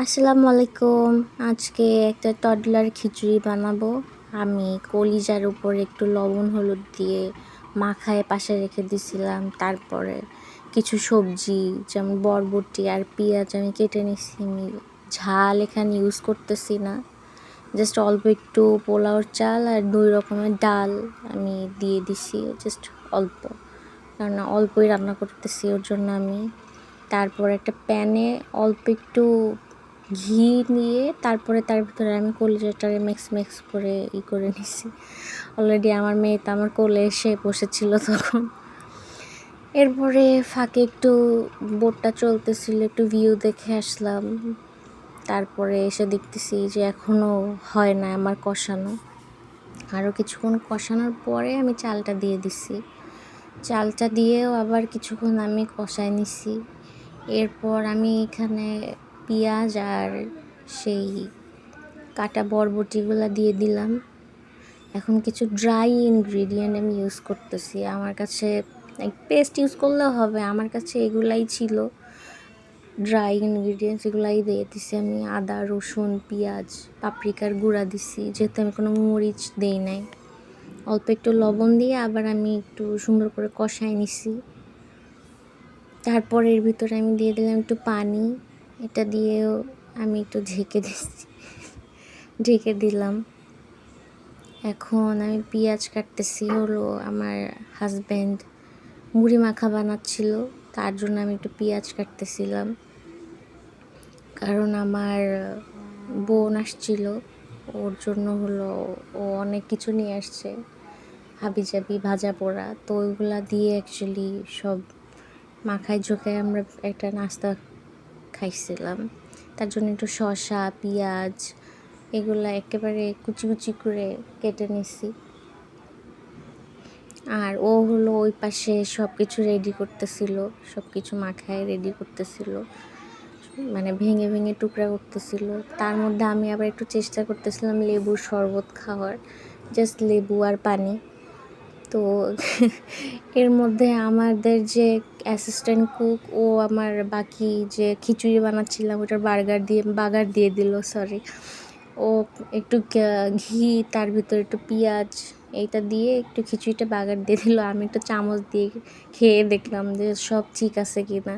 আসসালামু আলাইকুম। আজকে একটা টডলার খিচুড়ি বানাবো। আমি কলিজার উপর একটু লবণ হলুদ দিয়ে মাখায় পাশে রেখে দিছিলাম। তারপরে কিছু সবজি যেমন বরবটি আর পেঁয়াজ আমি কেটে নিছি। আমি ঝাল এখানে ইউজ করতেছি না, জাস্ট অল্প একটু পোলাওর চাল আর 2 রকমের ডাল আমি দিয়ে দিছি, জাস্ট অল্প, কারণ অল্পই রান্না করতেছি ওর জন্য আমি। তারপর একটা প্যানে অল্প একটু ঘি নিয়ে তারপরে তার ভিতরে আমি কলিজাটারে মিক্স করে করে নিছি। অলরেডি আমার মেয়ে তো আমার কোলে এসে বসেছিল তখন। এরপরে ফাঁকে একটু বোটটা চলতেছিল, একটু ভিউ দেখে আসলাম। তারপরে এসে দেখতেছি যে এখনও হয় না আমার কষানো। আরও কিছুক্ষণ কষানোর পরে আমি চালটা দিয়ে দিছি। চালটা দিয়েও আবার কিছুক্ষণ আমি কষায় নিছি। এরপর আমি এখানে পেঁয়াজ আর সেই কাটা বরবটিগুলো দিয়ে দিলাম। এখন কিছু ড্রাই ইনগ্রিডিয়েন্ট আমি ইউজ করতেছি। আমার কাছে পেস্ট ইউজ করলেও হবে, আমার কাছে এগুলাই ছিল ড্রাই ইনগ্রিডিয়েন্টস, এগুলাই দিয়ে দিছি আমি। আদা, রসুন, পেঁয়াজ, পাপরিকার গুঁড়া দিছি, যেহেতু আমি কোনো মরিচ দেই নাই। অল্প একটু লবণ দিয়ে আবার আমি একটু সুন্দর করে কষায় নিছি। তারপর এর ভিতরে আমি দিয়ে দিলাম একটু পানি। এটা দিয়েও আমি একটু ঢেকে দিলাম। এখন আমি পেঁয়াজ কাটতেছি। হলো আমার হাজব্যান্ড মুড়ি মাখা বানাচ্ছিল, তার জন্য আমি একটু পেঁয়াজ কাটতেছিলাম। কারণ আমার বোন আসছিল, ওর জন্য হলো ও অনেক কিছু নিয়ে আসছে, হাবিজাবি ভাজা পোড়া, তো ওইগুলা দিয়ে অ্যাকচুয়ালি সব মাখায় ঝোঁকায় আমরা একটা নাস্তা খাইছিলাম। তার জন্য একটু শসা, পেঁয়াজ এগুলা একেবারে কুচি করে কেটে নিছি। আর ও হলো ওই পাশে সব কিছু রেডি করতেছিল, সব কিছু মাখায় রেডি করতেছিল, মানে ভেঙে টুকরা করতেছিল। তার মধ্যে আমি আবার একটু চেষ্টা করতেছিলাম লেবুর শরবত খাওয়ার, জাস্ট লেবু আর পানি। তো এর মধ্যে আমাদের যে অ্যাসিস্ট্যান্ট কুক, ও আমার বাকি যে খিচুড়ি বানাচ্ছিলাম ওটার বাগার দিয়ে দিল, ও একটু ঘি, তার ভিতরে একটু পেঁয়াজ, এইটা দিয়ে একটু খিচুড়িটা বাগার দিয়ে দিল। আমি একটু চামচ দিয়ে খেয়ে দেখলাম যে সব ঠিক আছে কি না।